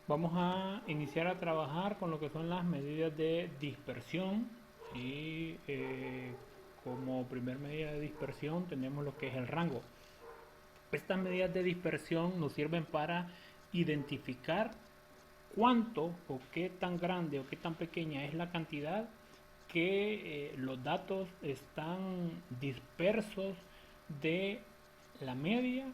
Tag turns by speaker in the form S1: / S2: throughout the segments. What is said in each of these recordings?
S1: Vamos a iniciar a trabajar con lo que son las medidas de dispersión y como primer medida de dispersión tenemos lo que es el rango. Estas medidas de dispersión nos sirven para identificar cuánto o qué tan grande o qué tan pequeña es la cantidad que los datos están dispersos de la media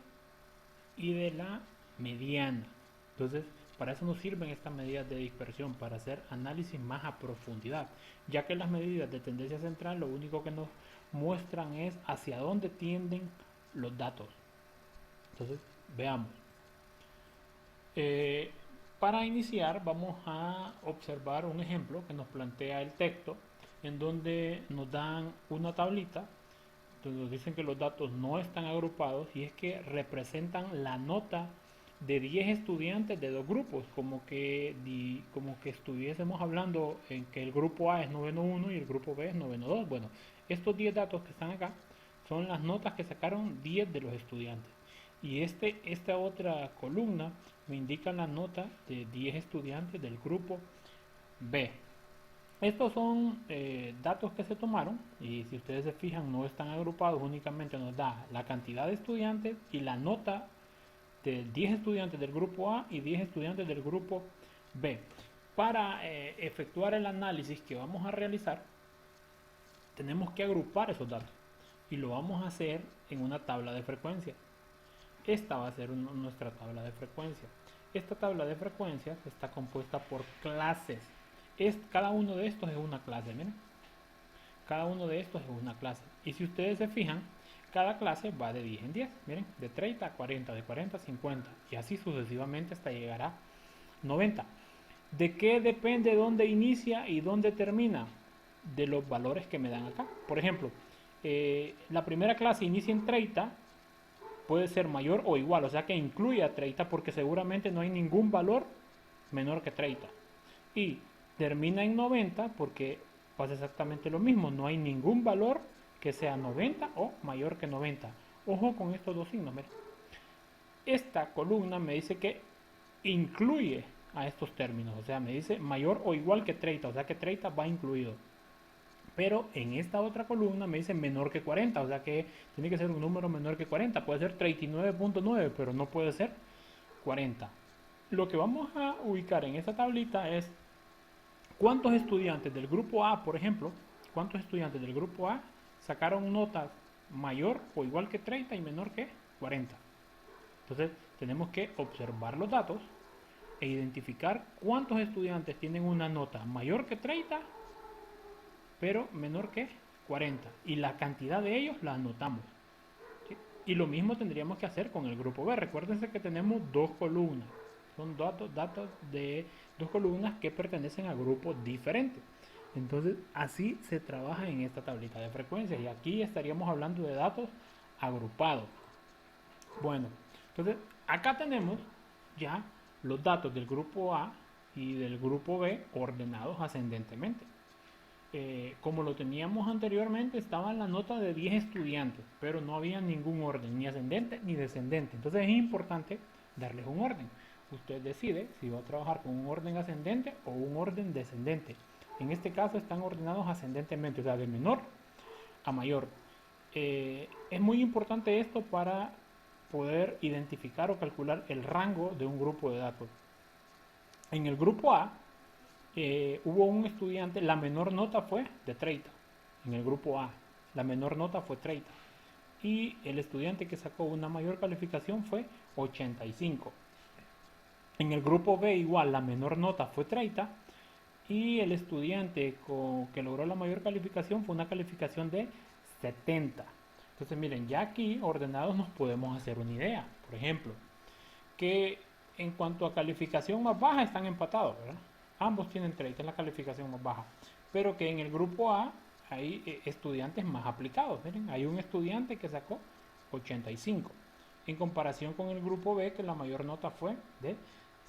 S1: y de la mediana. Entonces, para eso nos sirven estas medidas de dispersión, para hacer análisis más a profundidad, ya que las medidas de tendencia central lo único que nos muestran es hacia dónde tienden los datos. Entonces, veamos. Eh, para iniciar vamos a observar un ejemplo que nos plantea el texto en donde nos dan una tablita donde nos dicen que los datos no están agrupados y es que representan la nota de 10 estudiantes de dos grupos, como que estuviésemos hablando en que el grupo A es noveno uno y el grupo B es noveno 2. Bueno, estos 10 datos que están acá son las notas que sacaron 10 de los estudiantes. Y esta otra columna me indica la nota de 10 estudiantes del grupo B. Estos son datos que se tomaron y si ustedes se fijan no están agrupados, únicamente nos da la cantidad de estudiantes y la nota de 10 estudiantes del grupo A y 10 estudiantes del grupo B. Para efectuar el análisis que vamos a realizar, tenemos que agrupar esos datos y lo vamos a hacer en una tabla de frecuencia. Esta va a ser nuestra tabla de frecuencia. Esta tabla de frecuencias está compuesta por clases. Cada uno de estos es una clase, miren. Cada uno de estos es una clase. Y si ustedes se fijan, cada clase va de 10 en 10. Miren, de 30 a 40, de 40 a 50. Y así sucesivamente hasta llegar a 90. ¿De qué depende dónde inicia y dónde termina? De los valores que me dan acá. Por ejemplo, la primera clase inicia en 30, puede ser mayor o igual, o sea que incluye a 30 porque seguramente no hay ningún valor menor que 30. Y termina en 90 porque pasa exactamente lo mismo, no hay ningún valor que sea 90 o mayor que 90. Ojo con estos dos signos, miren. Esta columna me dice que incluye a estos términos, o sea, me dice mayor o igual que 30, o sea que 30 va incluido. Pero en esta otra columna me dice menor que 40, o sea que tiene que ser un número menor que 40. Puede ser 39.9, pero no puede ser 40. Lo que vamos a ubicar en esta tablita es cuántos estudiantes del grupo A, por ejemplo, cuántos estudiantes del grupo A sacaron notas mayor o igual que 30 y menor que 40. Entonces tenemos que observar los datos e identificar cuántos estudiantes tienen una nota mayor que 30 pero menor que 40 y la cantidad de ellos la anotamos. ¿Sí? Y lo mismo tendríamos que hacer con el grupo B. Recuérdense que tenemos dos columnas, son datos de dos columnas que pertenecen a grupos diferentes. Entonces así se trabaja en esta tablita de frecuencias y aquí estaríamos hablando de datos agrupados. Bueno, entonces acá tenemos ya los datos del grupo A y del grupo B ordenados ascendentemente. Como lo teníamos anteriormente, estaban las notas de 10 estudiantes, pero no había ningún orden, ni ascendente ni descendente. Entonces es importante darles un orden. Usted decide si va a trabajar con un orden ascendente o un orden descendente. En este caso están ordenados ascendentemente, o sea, de menor a mayor. Es muy importante esto para poder identificar o calcular el rango de un grupo de datos. En el grupo A hubo un estudiante, la menor nota fue de 30 en el grupo A, la menor nota fue 30 y el estudiante que sacó una mayor calificación fue 85. En el grupo B igual la menor nota fue 30 y el estudiante que logró la mayor calificación fue una calificación de 70. Entonces miren, ya aquí ordenados nos podemos hacer una idea. Por ejemplo, que en cuanto a calificación más baja están empatados, ¿verdad? Ambos tienen 30, es la calificación más baja. Pero que en el grupo A hay estudiantes más aplicados. Miren, hay un estudiante que sacó 85 en comparación con el grupo B que la mayor nota fue de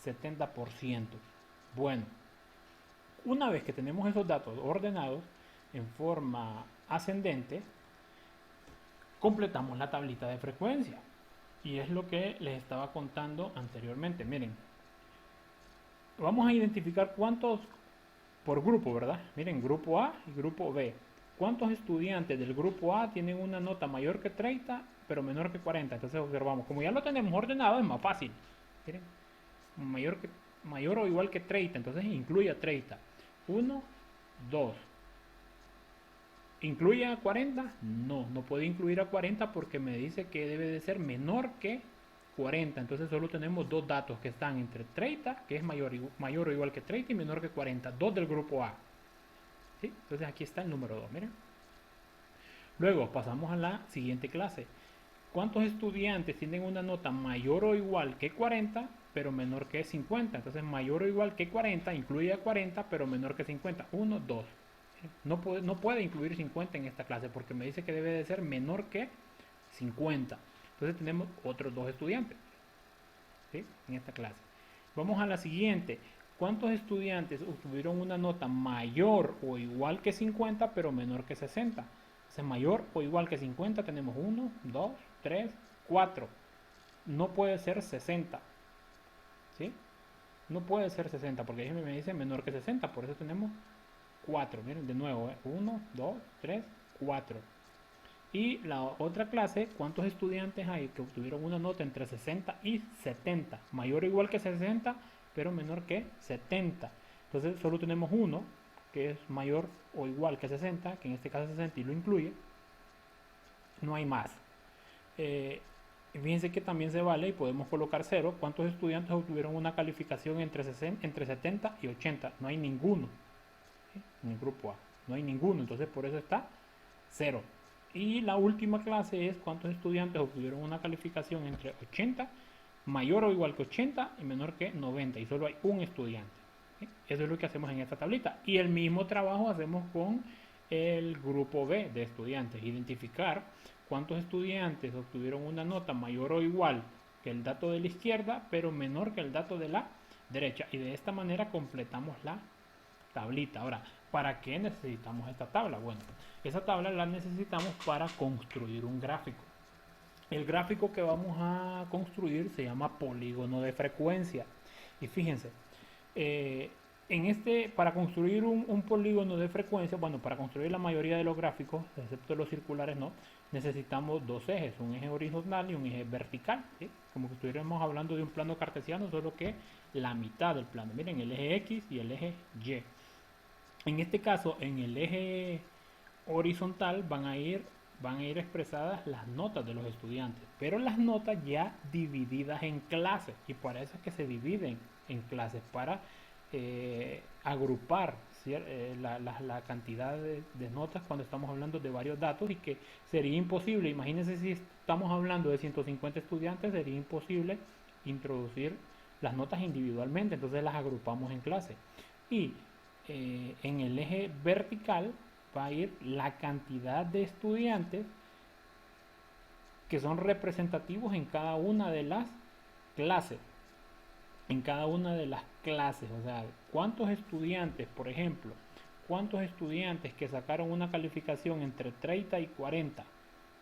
S1: 70%. Bueno, una vez que tenemos esos datos ordenados en forma ascendente, completamos la tablita de frecuencia. Y es lo que les estaba contando anteriormente. Miren, Vamos a identificar cuántos por grupo, ¿verdad? Miren, grupo A y grupo B. ¿Cuántos estudiantes del grupo A tienen una nota mayor que 30, pero menor que 40? Entonces observamos, como ya lo tenemos ordenado, es más fácil. Miren, mayor o igual que 30, entonces incluye a 30. 1, 2. ¿Incluye a 40? No, no puede incluir a 40 porque me dice que debe de ser menor que 40. Entonces solo tenemos dos datos que están entre 30, que es mayor o igual que 30, y menor que 40. Dos del grupo A. ¿Sí? Entonces aquí está el número 2, miren. Luego pasamos a la siguiente clase. ¿Cuántos estudiantes tienen una nota mayor o igual que 40, pero menor que 50? Entonces mayor o igual que 40 incluye a 40, pero menor que 50. 1, 2. No puede incluir 50 en esta clase porque me dice que debe de ser menor que 50. Entonces tenemos otros dos estudiantes, ¿sí?, en esta clase. Vamos a la siguiente. ¿Cuántos estudiantes obtuvieron una nota mayor o igual que 50 pero menor que 60? Entonces mayor o igual que 50 tenemos 1, 2, 3, 4. No puede ser 60. ¿Sí? No puede ser 60 porque ahí me dice menor que 60. Por eso tenemos 4. Miren de nuevo. 1, 2, 3, 4. Y la otra clase, ¿cuántos estudiantes hay que obtuvieron una nota entre 60 y 70? Mayor o igual que 60, pero menor que 70. Entonces solo tenemos uno que es mayor o igual que 60, que en este caso es 60 y lo incluye. No hay más. Fíjense que también se vale y podemos colocar 0. ¿Cuántos estudiantes obtuvieron una calificación entre 70 y 80? No hay ninguno. ¿Sí? En el grupo A. No hay ninguno. Entonces por eso está 0. Y la última clase es cuántos estudiantes obtuvieron una calificación entre 80, mayor o igual que 80 y menor que 90. Y solo hay un estudiante. ¿Sí? Eso es lo que hacemos en esta tablita. Y el mismo trabajo hacemos con el grupo B de estudiantes. Identificar cuántos estudiantes obtuvieron una nota mayor o igual que el dato de la izquierda, pero menor que el dato de la derecha. Y de esta manera completamos la tablita. Ahora, ¿para qué necesitamos esta tabla? Bueno, esa tabla la necesitamos para construir un gráfico. El gráfico que vamos a construir se llama polígono de frecuencia. Y fíjense, para construir un polígono de frecuencia, bueno, para construir la mayoría de los gráficos, excepto los circulares, no, necesitamos dos ejes, un eje horizontal y un eje vertical, ¿sí? Como que estuviéramos hablando de un plano cartesiano, solo que la mitad del plano. Miren, el eje X y el eje Y. En este caso, en el eje horizontal van a ir expresadas las notas de los estudiantes, pero las notas ya divididas en clases, y para eso es que se dividen en clases, para agrupar la cantidad de notas cuando estamos hablando de varios datos, y que sería imposible, imagínense si estamos hablando de 150 estudiantes, sería imposible introducir las notas individualmente, entonces las agrupamos en clase. Y en el eje vertical va a ir la cantidad de estudiantes que son representativos en cada una de las clases. En cada una de las clases, o sea, cuántos estudiantes, por ejemplo, cuántos estudiantes que sacaron una calificación entre 30 y 40.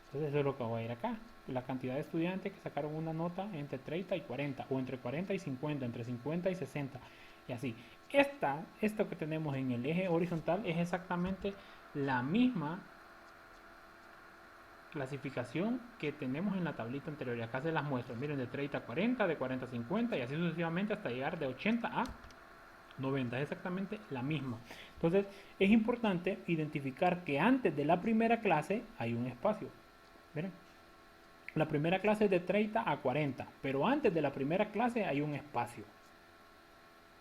S1: Entonces eso es lo que va a ir acá. La cantidad de estudiantes que sacaron una nota entre 30 y 40, o entre 40 y 50, entre 50 y 60, y así. Esto que tenemos en el eje horizontal es exactamente la misma clasificación que tenemos en la tablita anterior. Y acá se las muestro. Miren, de 30 a 40, de 40 a 50 y así sucesivamente hasta llegar de 80 a 90. Es exactamente la misma. Entonces es importante identificar que antes de la primera clase hay un espacio. Miren, la primera clase es de 30 a 40, pero antes de la primera clase hay un espacio.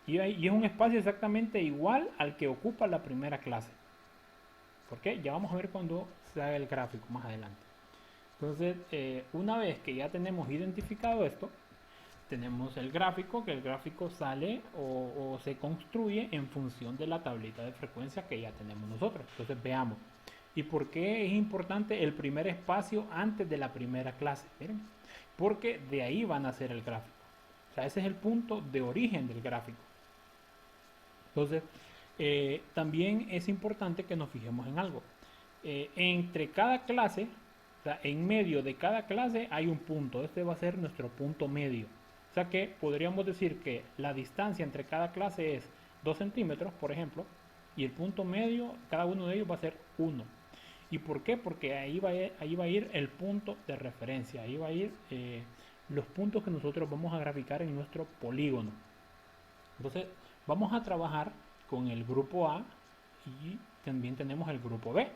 S1: Y es un espacio exactamente igual al que ocupa la primera clase. ¿Por qué? Ya vamos a ver cuando se haga el gráfico más adelante. Entonces, una vez que ya tenemos identificado esto, tenemos el gráfico, que el gráfico sale o se construye en función de la tablita de frecuencia que ya tenemos nosotros. Entonces, veamos. ¿Y por qué es importante el primer espacio antes de la primera clase? Miren, porque de ahí van a hacer el gráfico. O sea, ese es el punto de origen del gráfico. Entonces, también es importante que nos fijemos en algo. Entre cada clase, o sea, en medio de cada clase hay un punto. Este va a ser nuestro punto medio. sea que podríamos decir que la distancia entre cada clase es 2 centímetros, por ejemplo, y el punto medio, cada uno de ellos va a ser 1. ¿Y por qué? Porque ahí va a ir el punto de referencia, ahí va a ir los puntos que nosotros vamos a graficar en nuestro polígono. Entonces, vamos a trabajar con el grupo A y también tenemos el grupo B.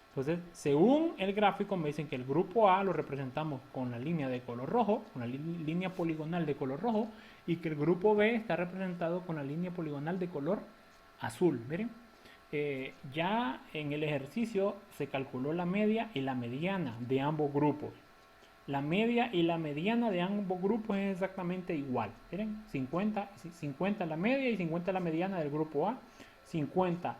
S1: Entonces, según el gráfico, me dicen que el grupo A lo representamos con la línea de color rojo, con la línea poligonal de color rojo, y que el grupo B está representado con la línea poligonal de color azul. Miren, ya en el ejercicio se calculó la media y la mediana de ambos grupos. La media y la mediana de ambos grupos es exactamente igual. Miren, 50 la media y 50 la mediana del grupo A, 50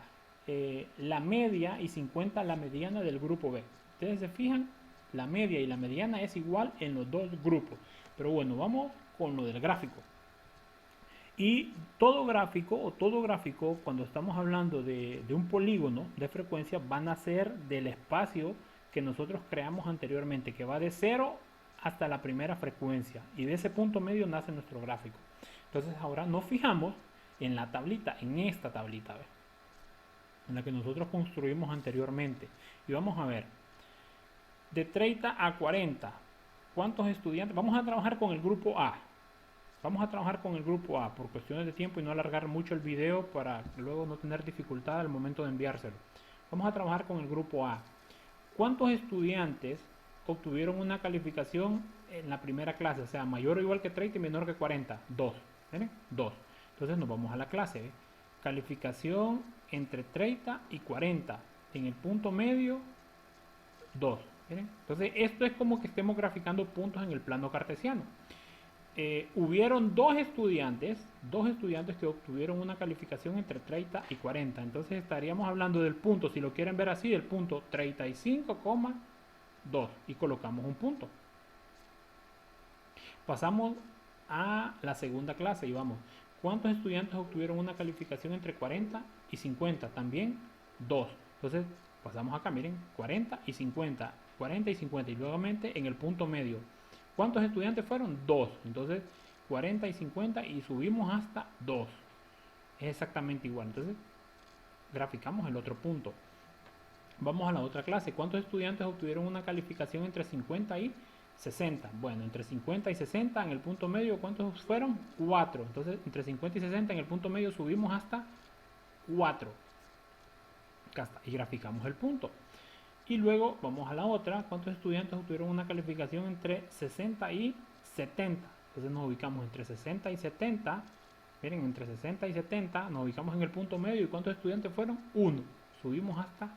S1: la media y 50 la mediana del grupo B. Ustedes se fijan, la media y la mediana es igual en los dos grupos. Pero bueno, vamos con lo del gráfico. Y todo gráfico, cuando estamos hablando de un polígono de frecuencia, van a ser del espacio que nosotros creamos anteriormente, que va de 0 hasta la primera frecuencia. Y de ese punto medio nace nuestro gráfico. Entonces ahora nos fijamos en la tablita, en esta tablita, ¿ves?, en la que nosotros construimos anteriormente. Y vamos a ver, de 30 a 40, ¿cuántos estudiantes? Vamos a trabajar con el grupo A. Vamos a trabajar con el grupo A por cuestiones de tiempo y no alargar mucho el video para luego no tener dificultad al momento de enviárselo. Vamos a trabajar con el grupo A. ¿Cuántos estudiantes obtuvieron una calificación en la primera clase? O sea, mayor o igual que 30 y menor que 40. 2. ¿Miren? 2. Entonces nos vamos a la clase. ¿Ve? Calificación entre 30 y 40. En el punto medio, 2. ¿Miren? Entonces esto es como que estemos graficando puntos en el plano cartesiano. Hubieron dos estudiantes que obtuvieron una calificación entre 30 y 40. Entonces estaríamos hablando del punto, si lo quieren ver así, del punto 35,2 y colocamos un punto. Pasamos a la segunda clase y vamos. ¿Cuántos estudiantes obtuvieron una calificación entre 40 y 50? También 2. Entonces pasamos acá, miren, 40 y 50. 40 y 50 y nuevamente en el punto medio. ¿Cuántos estudiantes fueron? 2. Entonces 40 y 50 y subimos hasta 2. Es exactamente igual. Entonces graficamos el otro punto. Vamos a la otra clase. ¿Cuántos estudiantes obtuvieron una calificación entre 50 y 60? Bueno, entre 50 y 60 en el punto medio, ¿cuántos fueron? 4. Entonces entre 50 y 60 en el punto medio subimos hasta 4. Acá está. Y graficamos el punto. Y luego vamos a la otra. ¿Cuántos estudiantes obtuvieron una calificación entre 60 y 70? Entonces nos ubicamos entre 60 y 70. Miren, entre 60 y 70 nos ubicamos en el punto medio. ¿Y cuántos estudiantes fueron? 1. Subimos hasta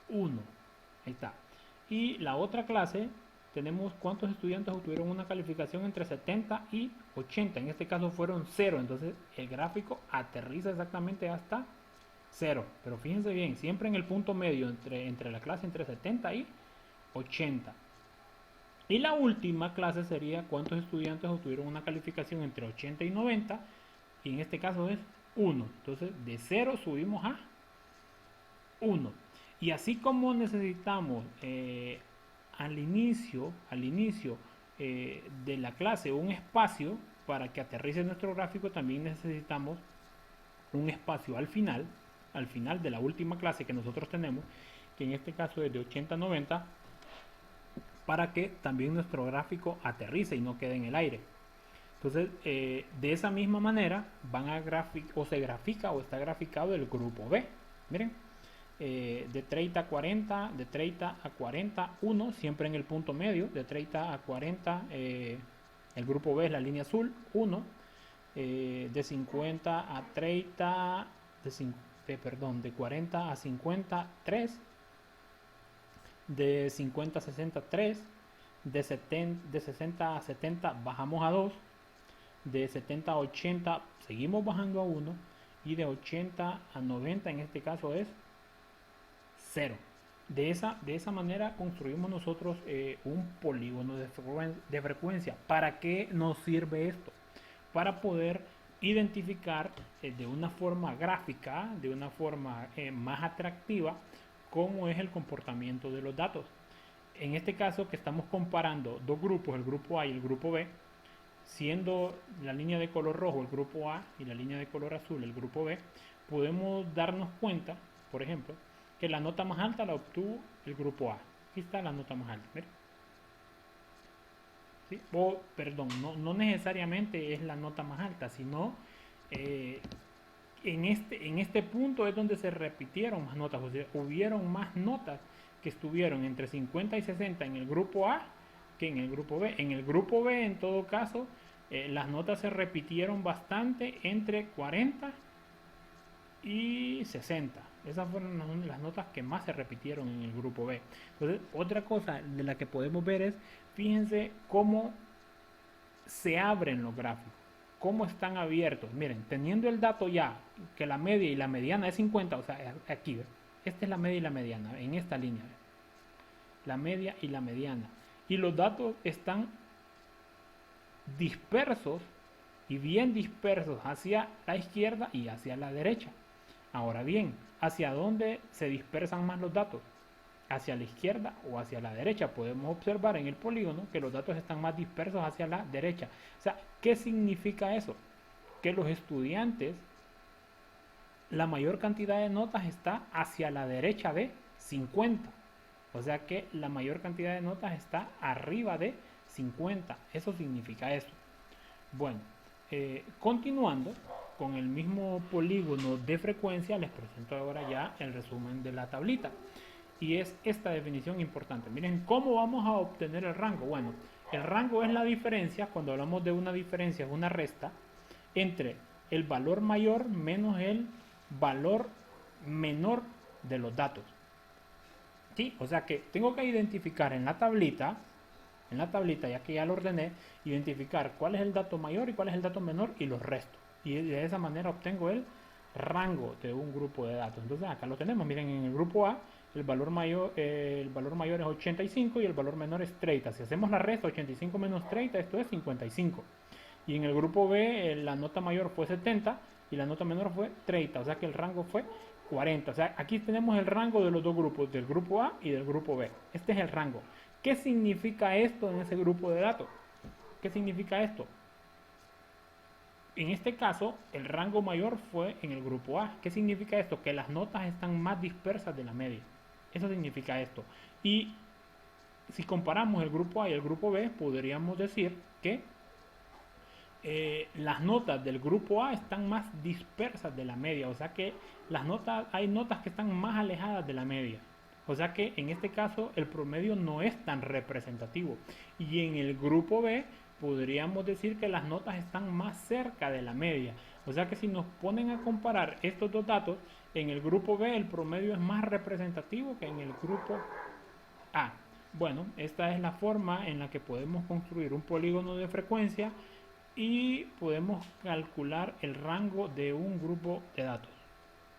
S1: 1. Ahí está. Y la otra clase tenemos cuántos estudiantes obtuvieron una calificación entre 70 y 80. En este caso fueron 0. Entonces el gráfico aterriza exactamente hasta 0, pero fíjense bien, siempre en el punto medio entre la clase entre 70 y 80. Y la última clase sería cuántos estudiantes obtuvieron una calificación entre 80 y 90, y en este caso es 1. Entonces de 0 subimos a 1. Y así como necesitamos al inicio de la clase un espacio para que aterrice nuestro gráfico, también necesitamos un espacio al final de la última clase que nosotros tenemos, que en este caso es de 80 a 90, para que también nuestro gráfico aterrice y no quede en el aire. Entonces, de esa misma manera se grafica o está graficado el grupo B. Miren, de 30 a 40, de 30 a 40, 1, siempre en el punto medio. De 30 a 40, el grupo B es la línea azul, 1. De 50 a 30, de 40 a 50, 3. De 50 a 60, 3. De 60 a 70 bajamos a 2. De 70 a 80 seguimos bajando a 1. Y de 80 a 90 en este caso es 0. De esa manera construimos nosotros un polígono de frecuencia. ¿Para qué nos sirve esto? Para poder identificar de una forma gráfica, de una forma más atractiva, cómo es el comportamiento de los datos. En este caso que estamos comparando dos grupos, el grupo A y el grupo B, siendo la línea de color rojo el grupo A y la línea de color azul el grupo B, podemos darnos cuenta, por ejemplo, que la nota más alta la obtuvo el grupo A. Aquí está la nota más alta, ¿mira? ¿Sí? O, perdón, no necesariamente es la nota más alta, sino en este punto es donde se repitieron más notas, o sea, hubieron más notas que estuvieron entre 50 y 60 en el grupo A que en el grupo B. En el grupo B, en todo caso, las notas se repitieron bastante entre 40 y 60. Esas fueron las notas que más se repitieron en el grupo B. Entonces, otra cosa de la que podemos ver es, fíjense cómo se abren los gráficos, cómo están abiertos. Miren, teniendo el dato ya, que la media y la mediana es 50, o sea, aquí, ¿ve? Esta es la media y la mediana, en esta línea, ¿ve? La media y la mediana. Y los datos están dispersos y bien dispersos hacia la izquierda y hacia la derecha. Ahora bien, ¿hacia dónde se dispersan más los datos? ¿Hacia la izquierda o hacia la derecha? Podemos observar en el polígono que los datos están más dispersos hacia la derecha. O sea, ¿qué significa eso? Que los estudiantes, la mayor cantidad de notas está hacia la derecha de 50. O sea que la mayor cantidad de notas está arriba de 50. Eso significa eso. Bueno, continuando con el mismo polígono de frecuencia, les presento ahora ya el resumen de la tablita. Y es esta definición importante. Miren, ¿cómo vamos a obtener el rango? Bueno, el rango es la diferencia, cuando hablamos de una diferencia, es una resta, entre el valor mayor menos el valor menor de los datos. ¿Sí? O sea que tengo que identificar en la tablita, ya que ya lo ordené, identificar cuál es el dato mayor y cuál es el dato menor y los restos. Y de esa manera obtengo el rango de un grupo de datos. Entonces acá lo tenemos. Miren, en el grupo A el valor mayor es 85 y el valor menor es 30. Si hacemos la resta, 85 menos 30, esto es 55. Y en el grupo B la nota mayor fue 70 y la nota menor fue 30. O sea que el rango fue 40. O sea, aquí tenemos el rango de los dos grupos, del grupo A y del grupo B. Este es el rango. ¿Qué significa esto en ese grupo de datos? ¿Qué significa esto? En este caso, el rango mayor fue en el grupo A. ¿Qué significa esto? Que las notas están más dispersas de la media. Eso significa esto. Y si comparamos el grupo A y el grupo B, podríamos decir que las notas del grupo A están más dispersas de la media. O sea que hay notas que están más alejadas de la media. O sea que en este caso el promedio no es tan representativo. Y en el grupo B podríamos decir que las notas están más cerca de la media. O sea que si nos ponen a comparar estos dos datos, en el grupo B el promedio es más representativo que en el grupo A. Bueno, esta es la forma en la que podemos construir un polígono de frecuencia y podemos calcular el rango de un grupo de datos.